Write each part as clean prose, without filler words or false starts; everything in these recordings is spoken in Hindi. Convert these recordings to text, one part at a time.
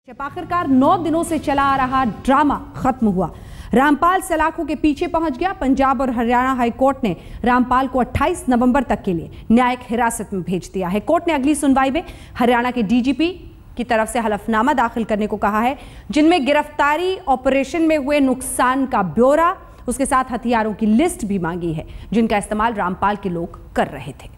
जब आखिरकार 9 दिनों से चला आ रहा ड्रामा खत्म हुआ, रामपाल सलाखों के पीछे पहुंच गया। पंजाब और हरियाणा हाईकोर्ट ने रामपाल को 28 नवंबर तक के लिए न्यायिक हिरासत में भेज दिया है। कोर्ट ने अगली सुनवाई में हरियाणा के डीजीपी की तरफ से हलफनामा दाखिल करने को कहा है, जिनमें गिरफ्तारी ऑपरेशन में हुए नुकसान का ब्यौरा, उसके साथ हथियारों की लिस्ट भी मांगी है जिनका इस्तेमाल रामपाल के लोग कर रहे थे।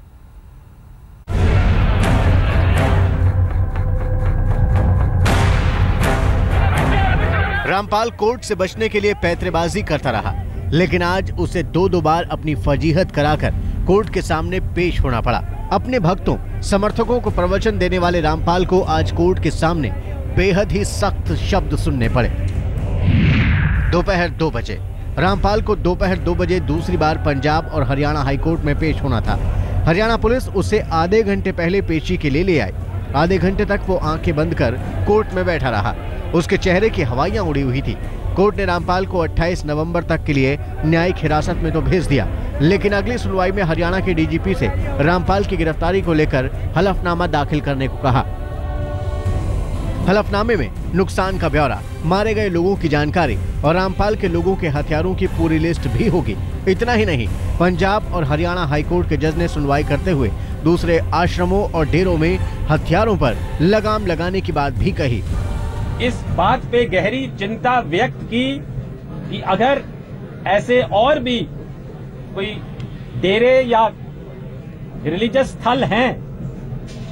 रामपाल कोर्ट से बचने के लिए पैंतरेबाजी करता रहा, लेकिन आज उसे दो बार अपनी फजीहत कराकर कोर्ट के सामने पेश होना पड़ा। अपने भक्तों समर्थकों को प्रवचन देने वाले रामपाल को आज कोर्ट के सामने बेहद ही सख्त शब्द सुनने पड़े। दोपहर 2 बजे रामपाल को दोपहर 2 बजे दूसरी बार पंजाब और हरियाणा हाईकोर्ट में पेश होना था। हरियाणा पुलिस उसे आधे घंटे पहले पेशी के लिए ले आई। आधे घंटे तक वो आंखें बंद कर कोर्ट में बैठा रहा। उसके चेहरे की हवाइयां उड़ी हुई थी। कोर्ट ने रामपाल को 28 नवंबर तक के लिए न्यायिक हिरासत में तो भेज दिया, लेकिन अगली सुनवाई में हरियाणा के डीजीपी से रामपाल की गिरफ्तारी को लेकर हलफनामा दाखिल करने को कहा। हलफनामे में नुकसान का ब्यौरा, मारे गए लोगों की जानकारी और रामपाल के लोगों के हथियारों की पूरी लिस्ट भी होगी। इतना ही नहीं, पंजाब और हरियाणा हाईकोर्ट के जज ने सुनवाई करते हुए दूसरे आश्रमों और डेरों में हथियारों पर लगाम लगाने की बात भी कही। इस बात पे गहरी चिंता व्यक्त की कि अगर ऐसे और भी कोई डेरे या रिलीजियस स्थल हैं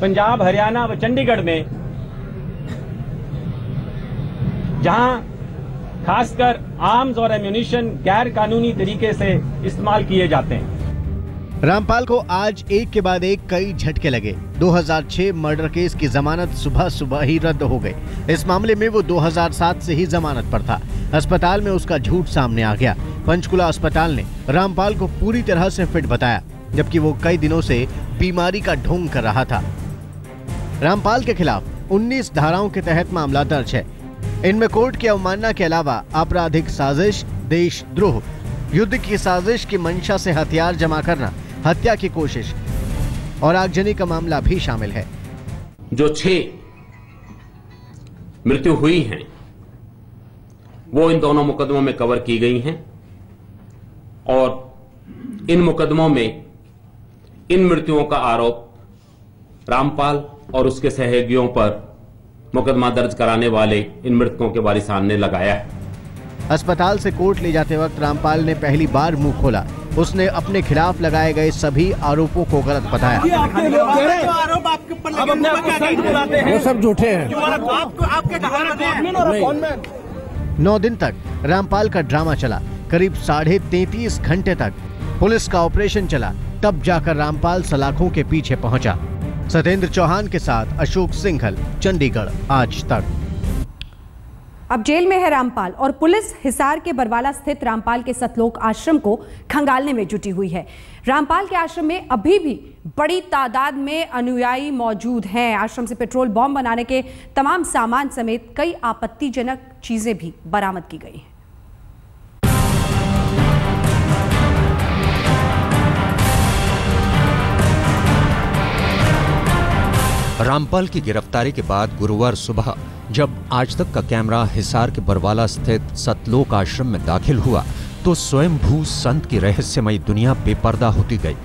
पंजाब, हरियाणा व चंडीगढ़ में, जहां खासकर आर्म्स और एम्यूनिशन गैर कानूनी तरीके से इस्तेमाल किए जाते हैं। रामपाल को आज एक के बाद एक कई झटके लगे। 2006 मर्डर केस की जमानत सुबह ही रद्द हो गई। इस मामले में वो 2007 से ही जमानत पर था। अस्पताल में उसका झूठ सामने आ गया। पंचकुला अस्पताल ने रामपाल को पूरी तरह से फिट बताया, जबकि वो कई दिनों से बीमारी का ढोंग कर रहा था। रामपाल के खिलाफ 19 धाराओं के तहत मामला दर्ज है। इनमें कोर्ट की अवमानना के अलावा आपराधिक साजिश, देशद्रोह, युद्ध की साजिश की मंशा से हथियार जमा करना, हत्या की कोशिश और आगजनी का मामला भी शामिल है। जो 6 मृत्यु हुई हैं वो इन दोनों मुकदमों में कवर की गई हैं और इन मुकदमों में इन मृत्युओं का आरोप रामपाल और उसके सहयोगियों पर मुकदमा दर्ज कराने वाले इन मृतकों के वारिसान ने लगाया है। अस्पताल से कोर्ट ले जाते वक्त रामपाल ने पहली बार मुंह खोला। उसने अपने खिलाफ लगाए गए सभी आरोपों को गलत बताया। वो सब झूठे हैं। 9 दिन तक रामपाल का ड्रामा चला। करीब 33.5 घंटे तक पुलिस का ऑपरेशन चला, तब जाकर रामपाल सलाखों के पीछे पहुंचा। सत्येंद्र चौहान के साथ अशोक सिंघल, चंडीगढ़, आज तक। अब जेल में है रामपाल और पुलिस हिसार के बरवाला स्थित रामपाल के सतलोक आश्रम को खंगालने में जुटी हुई है। रामपाल के आश्रम में अभी भी बड़ी तादाद में अनुयायी मौजूद हैं। आश्रम से पेट्रोल बम बनाने के तमाम सामान समेत कई आपत्तिजनक चीजें भी बरामद की गई हैं। रामपाल की गिरफ्तारी के बाद गुरुवार सुबह जब आज तक का कैमरा हिसार के बरवाला स्थित सतलोक आश्रम में दाखिल हुआ तो स्वयंभू संत की रहस्यमयी दुनिया बेपर्दा होती गई।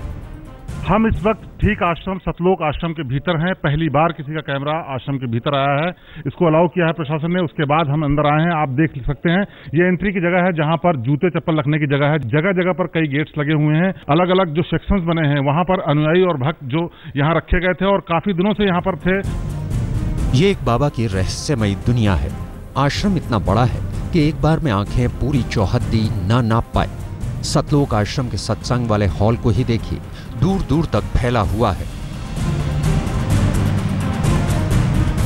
हम इस वक्त ठीक आश्रम सतलोक आश्रम के भीतर हैं। पहली बार किसी का कैमरा आश्रम के भीतर आया है। इसको अलाउ किया है प्रशासन ने, उसके बाद हम अंदर आए हैं। आप देख सकते हैं ये एंट्री की जगह है जहां पर जूते चप्पल रखने की जगह है। जगह जगह पर कई गेट्स लगे हुए हैं। अलग अलग जो सेक्शंस बने हैं वहां पर अनुयायी और भक्त जो यहाँ रखे गए थे और काफी दिनों से यहाँ पर थे। ये एक बाबा की रहस्यमयी दुनिया है। आश्रम इतना बड़ा है कि एक बार में आंखें पूरी चौहद्दी ना नाप पाए। सतलोक आश्रम के सत्संग वाले हॉल को ही देखिए, दूर दूर तक फैला हुआ है।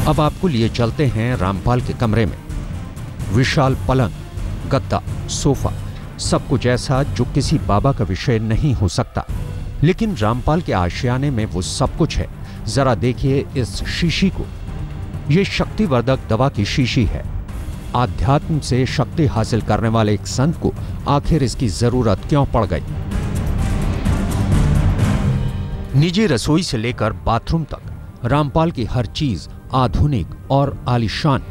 अब आपको लिए चलते हैं रामपाल के कमरे में। विशाल पलंग, गद्दा, सोफा, सब कुछ ऐसा जो किसी बाबा का विषय नहीं हो सकता, लेकिन रामपाल के आशियाने में वो सब कुछ है। जरा देखिए इस शीशी को। ये शक्तिवर्धक दवा की शीशी है। आध्यात्म से शक्ति हासिल करने वाले एक संत को आखिर इसकी जरूरत क्यों पड़ गई? निजी रसोई से लेकर बाथरूम तक रामपाल की हर चीज आधुनिक और आलीशान।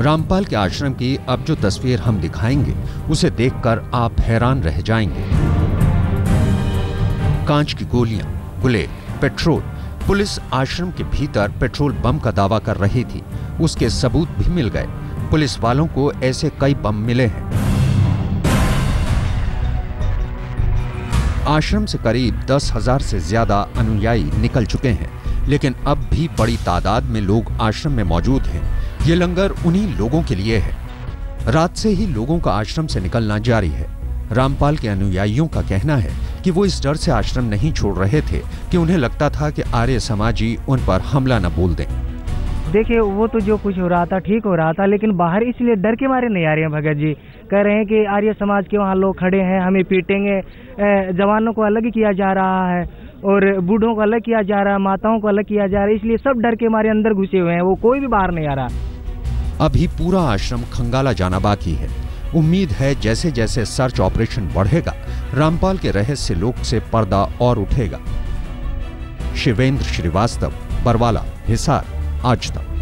रामपाल के आश्रम की अब जो तस्वीर हम दिखाएंगे उसे देखकर आप हैरान रह जाएंगे। कांच की गोलियां, बुलेट, पेट्रोल। पुलिस आश्रम के भीतर पेट्रोल बम का दावा कर रही थी, उसके सबूत भी मिल गए। पुलिस वालों को ऐसे कई बम मिले हैं। आश्रम से करीब 10,000 से ज्यादा अनुयायी निकल चुके हैं, लेकिन अब भी बड़ी तादाद में लोग आश्रम में मौजूद हैं। ये लंगर उन्हीं लोगों के लिए है। रात से ही लोगों का आश्रम से निकलना जारी है। रामपाल के अनुयायियों का कहना है कि वो इस डर से आश्रम नहीं छोड़ रहे थे कि उन्हें लगता था कि आर्य समाजी उन पर हमला न बोल दें। देखिए, वो तो जो कुछ हो रहा था ठीक हो रहा था, लेकिन बाहर इसलिए डर के मारे नहीं आ रहे हैं। भगत जी कह रहे हैं कि आर्य समाज के वहाँ लोग खड़े हैं, हमें पीटेंगे। जवानों को अलग किया जा रहा है और बूढ़ों को अलग किया जा रहा है, माताओं को अलग किया जा रहा है, इसलिए सब डर के मारे अंदर घुसे हुए हैं, वो कोई भी बाहर नहीं आ रहा। अभी पूरा आश्रम खंगाला जाना बाकी है। उम्मीद है जैसे जैसे सर्च ऑपरेशन बढ़ेगा, रामपाल के रहस्य लोक से पर्दा और उठेगा। शिवेंद्र श्रीवास्तव, बरवाला, हिसार, आज तक।